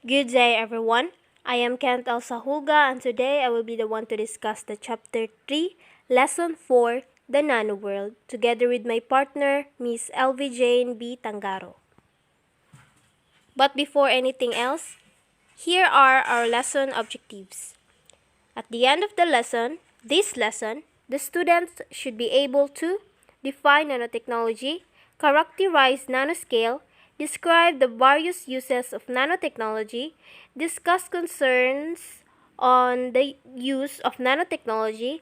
Good day, everyone. I am Kent Elsa and today I will be the one to discuss the Chapter 3, Lesson 4, The Nano World, together with my partner, Miss LV Jane B. Tangaro. But before anything else, here are our lesson objectives. At the end of this lesson, the students should be able to define nanotechnology, characterize nanoscale, describe the various uses of nanotechnology, discuss concerns on the use of nanotechnology,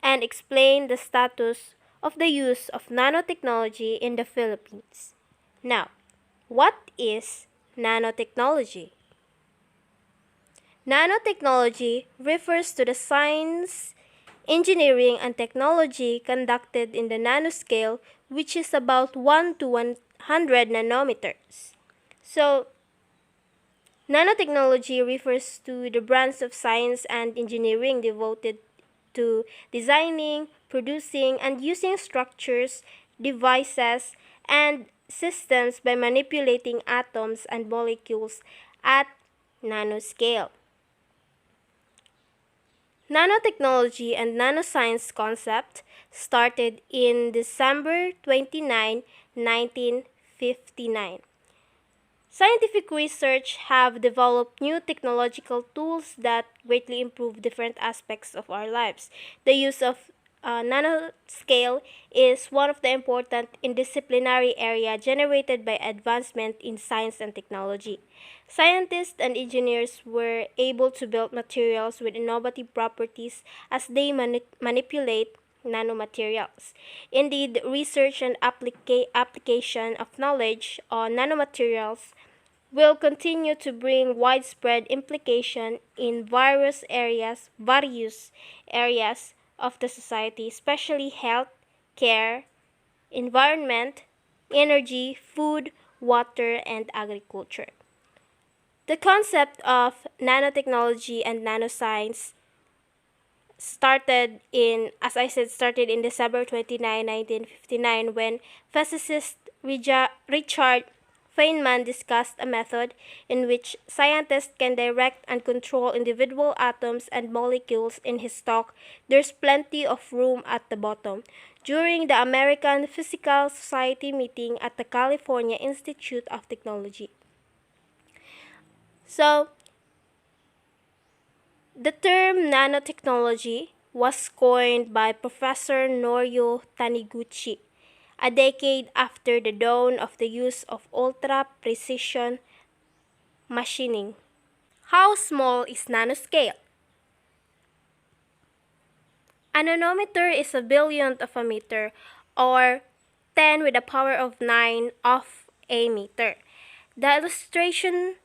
and explain the status of the use of nanotechnology in the Philippines. Now, what is nanotechnology? Nanotechnology refers to the science, engineering, and technology conducted in the nanoscale, which is about 1 to 100 nanometers. So, nanotechnology refers to the branch of science and engineering devoted to designing, producing, and using structures, devices, and systems by manipulating atoms and molecules at nanoscale. Nanotechnology and nanoscience concept started in December 29, 1959. Scientific research have developed new technological tools that greatly improve different aspects of our lives. The use of nanoscale is one of the important interdisciplinary area generated by advancement in science and technology. Scientists and engineers were able to build materials with innovative properties as they manipulate nanomaterials. Indeed, research and application of knowledge on nanomaterials will continue to bring widespread implication in various areas of the society, especially health, care, environment, energy, food, water, and agriculture. The concept of nanotechnology and nanoscience started in December 29, 1959, when physicist Richard Feynman discussed a method in which scientists can direct and control individual atoms and molecules in his talk, "There's Plenty of Room at the Bottom," during the American Physical Society meeting at the California Institute of Technology. So, the term nanotechnology was coined by Professor Norio Taniguchi a decade after the dawn of the use of ultra-precision machining. How small is nanoscale? A nanometer is a billionth of a meter, or 10 with the power of 9 of a meter. The illustration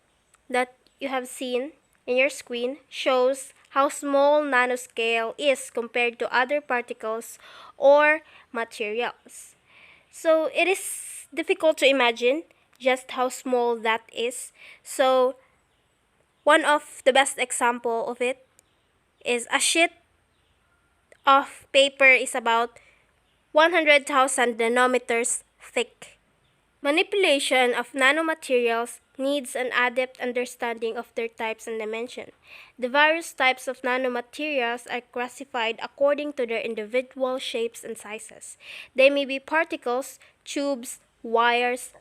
that you have seen in your screen shows how small nanoscale is compared to other particles or materials. So it is difficult to imagine just how small that is. So one of the best example of it is a sheet of paper is about 100,000 nanometers thick. Manipulation of nanomaterials needs an adept understanding of their types and dimension. The various types of nanomaterials are classified according to their individual shapes and sizes. They may be particles, tubes, wires,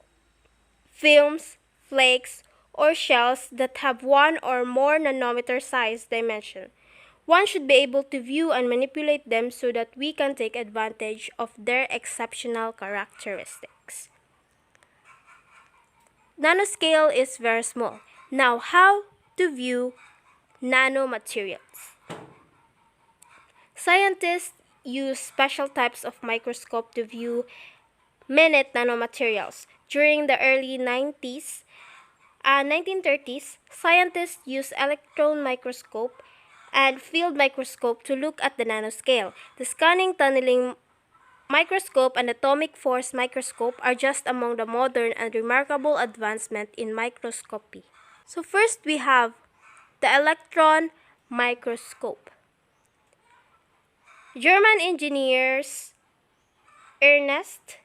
films, flakes, or shells that have one or more nanometer size dimension. One should be able to view and manipulate them so that we can take advantage of their exceptional characteristics. Nanoscale is very small. Now, how to view nanomaterials? Scientists use special types of microscope to view minute nanomaterials. During the early 1930s, scientists used electron microscope and field microscope to look at the nanoscale. The scanning tunneling microscope and atomic force microscope are just among the modern and remarkable advancements in microscopy. So first we have the electron microscope. German engineers Ernest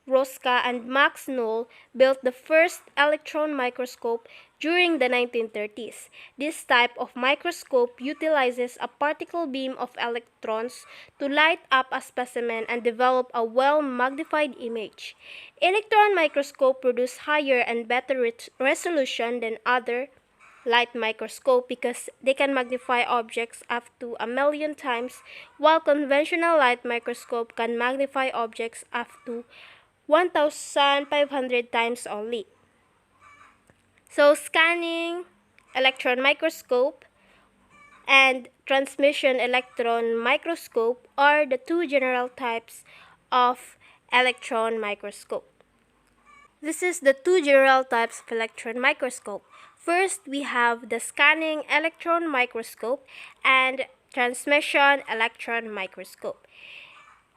Rosca and Max Knoll built the first electron microscope during the 1930s. This type of microscope utilizes a particle beam of electrons to light up a specimen and develop a well-magnified image. Electron microscope produce higher and better resolution than other light microscope because they can magnify objects up to 1,000,000 times, while conventional light microscope can magnify objects up to 1,500 times only. So scanning electron microscope and transmission electron microscope are the two general types of electron microscope. This is the two general types of electron microscope. First, we have the scanning electron microscope and transmission electron microscope.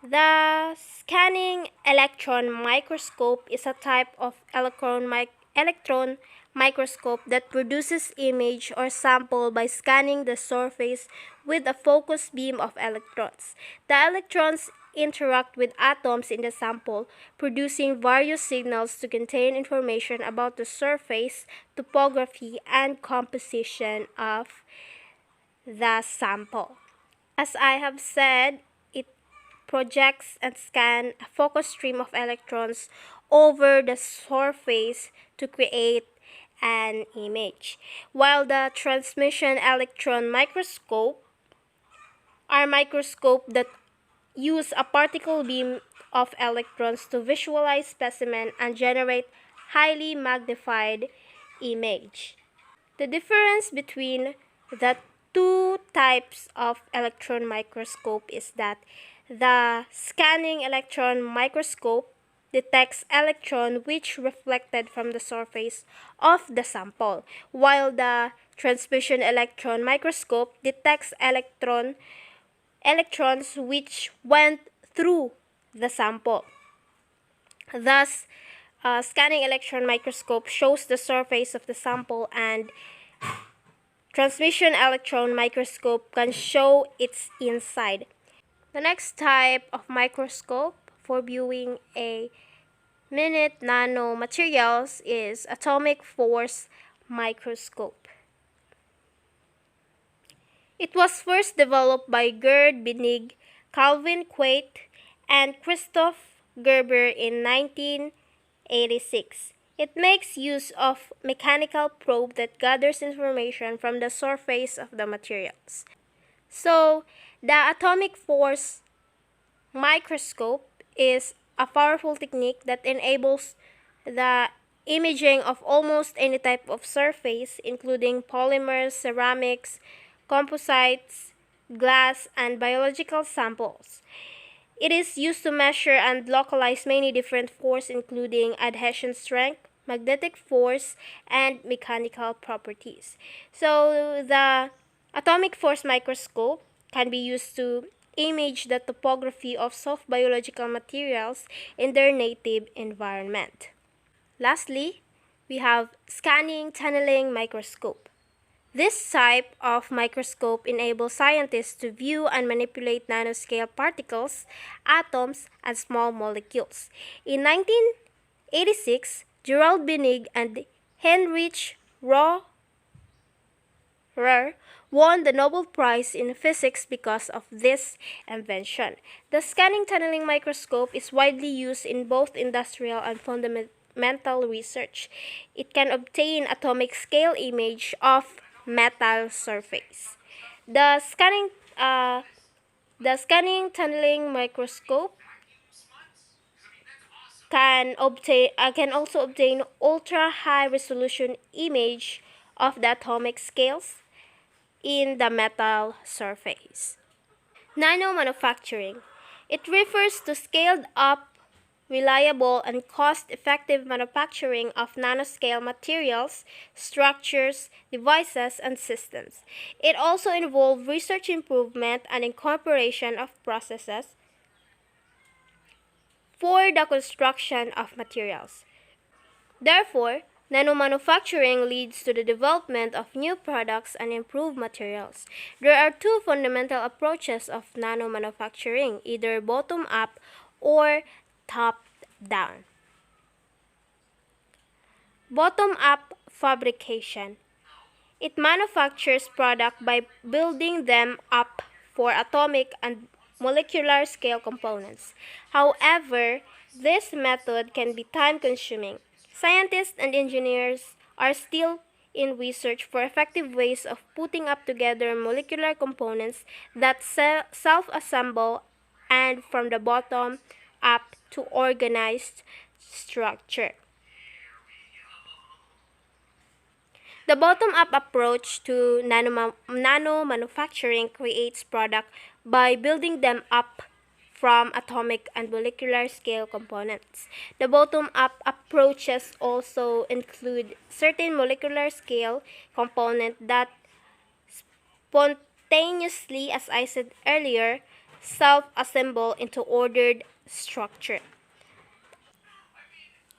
The scanning electron microscope is a type of electron microscope that produces image or sample by scanning the surface with a focused beam of electrons. The electrons interact with atoms in the sample, producing various signals to contain information about the surface, topography, and composition of the sample. As I have said, it projects and scans a focused stream of electrons over the surface to create an image, while the transmission electron microscope are microscopes that use a particle beam of electrons to visualize specimen and generate highly magnified image. The difference between the two types of electron microscope is that the scanning electron microscope detects electron which reflected from the surface of the sample, while the transmission electron microscope detects electrons which went through the sample. Thus, scanning electron microscope shows the surface of the sample, and transmission electron microscope can show its inside. The next type of microscope for viewing a minute nanomaterials is atomic force microscope. It was first developed by Gerd Binnig, Calvin Quate, and Christoph Gerber in 1986. It makes use of mechanical probe that gathers information from the surface of the materials. So, the atomic force microscope is a powerful technique that enables the imaging of almost any type of surface, including polymers, ceramics, composites, glass, and biological samples. It is used to measure and localize many different forces, including adhesion strength, magnetic force, and mechanical properties. So the atomic force microscope can be used to image the topography of soft biological materials in their native environment. Lastly, we have scanning tunneling microscope. This type of microscope enables scientists to view and manipulate nanoscale particles, atoms, and small molecules. In 1986, Gerald Binnig and Heinrich Rohrer won the Nobel Prize in Physics because of this invention. The scanning tunneling microscope is widely used in both industrial and fundamental research. It can obtain atomic scale image of metal surface. The scanning tunneling microscope can also obtain ultra high resolution image of the atomic scales in the metal surface. Nano manufacturing. It refers to scaled up, reliable, and cost-effective manufacturing of nanoscale materials, structures, devices, and systems. It also involves research improvement and incorporation of processes for the construction of materials. Therefore, nanomanufacturing leads to the development of new products and improved materials. There are two fundamental approaches of nanomanufacturing, either bottom-up or top-down. Bottom-up fabrication. It manufactures products by building them up for atomic and molecular scale components. However, this method can be time consuming. Scientists and engineers are still in research for effective ways of putting up together molecular components that self assemble and from the bottom up to organized structure. The bottom-up approach to nano manufacturing creates products by building them up from atomic and molecular scale components. The bottom-up approaches also include certain molecular scale components that spontaneously, as I said earlier, self-assemble into ordered structure.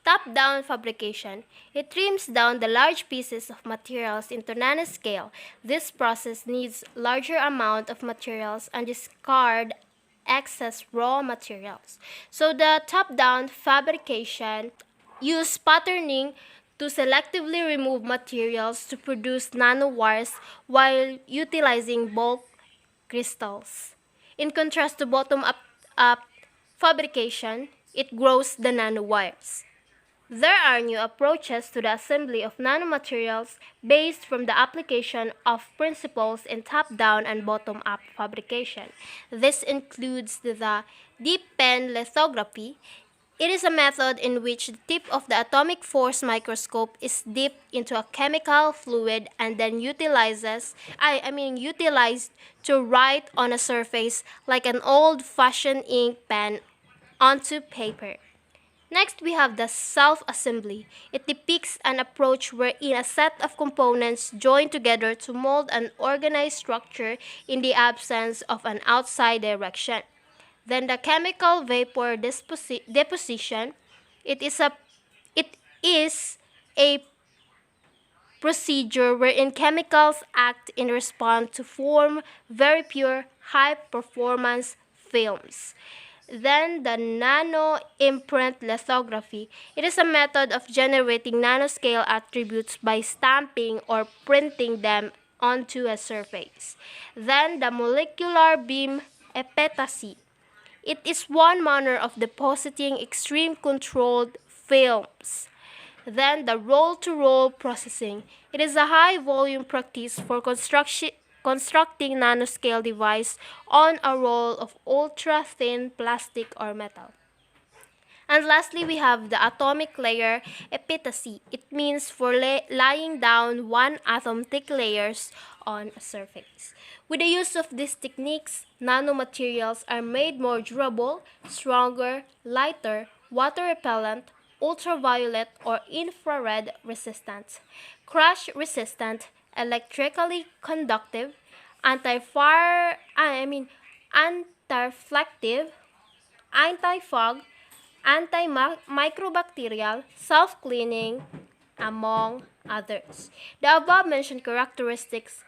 Top-down fabrication. It trims down the large pieces of materials into nanoscale. This process needs larger amount of materials and discard excess raw materials. So the top-down fabrication use patterning to selectively remove materials to produce nanowires while utilizing bulk crystals. In contrast to bottom-up fabrication, it grows the nanowires. There are new approaches to the assembly of nanomaterials based from the application of principles in top-down and bottom-up fabrication. This includes the deep pen lithography. It is a method in which the tip of the atomic force microscope is dipped into a chemical fluid and then utilized to write on a surface like an old-fashioned ink pen onto paper. Next, we have the self-assembly. It depicts an approach wherein a set of components join together to mold an organized structure in the absence of an outside direction. Then the chemical vapor deposition. It is a procedure wherein chemicals act in response to form very pure, high-performance films. Then the nano imprint lithography. It is a method of generating nanoscale attributes by stamping or printing them onto a surface. Then the molecular beam epitaxy. It is one manner of depositing extreme controlled films. Then the roll-to-roll processing. It is a high-volume practice for constructing nanoscale device on a roll of ultra-thin plastic or metal. And lastly, we have the atomic layer epitaxy. It means for laying down one atom thick layers on a surface. With the use of these techniques, nanomaterials are made more durable, stronger, lighter, water repellent, ultraviolet or infrared resistant, crash resistant, electrically conductive, anti-reflective, anti-fog, antimicrobacterial, self-cleaning, among others. The above-mentioned characteristics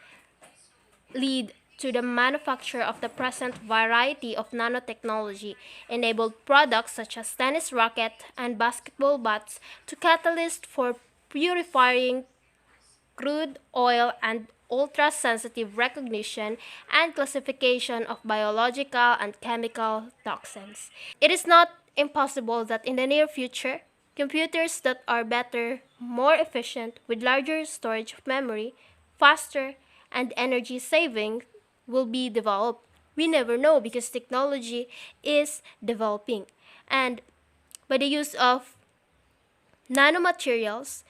lead to the manufacture of the present variety of nanotechnology-enabled products such as tennis racket and basketball bats to catalyst for purifying crude oil and ultra-sensitive recognition and classification of biological and chemical toxins. It is not impossible that in the near future, computers that are better, more efficient, with larger storage of memory, faster, and energy saving will be developed. We never know because technology is developing. And by the use of nanomaterials,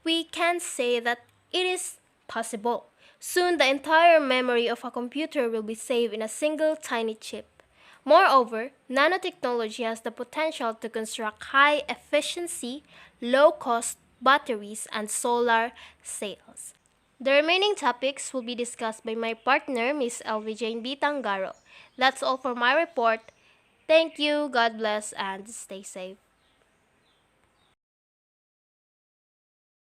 we can say that it is possible. Soon, the entire memory of a computer will be saved in a single tiny chip. Moreover, nanotechnology has the potential to construct high-efficiency, low-cost batteries and solar cells. The remaining topics will be discussed by my partner, Ms. Elvie Jane B. Tangaro. That's all for my report. Thank you, God bless, and stay safe.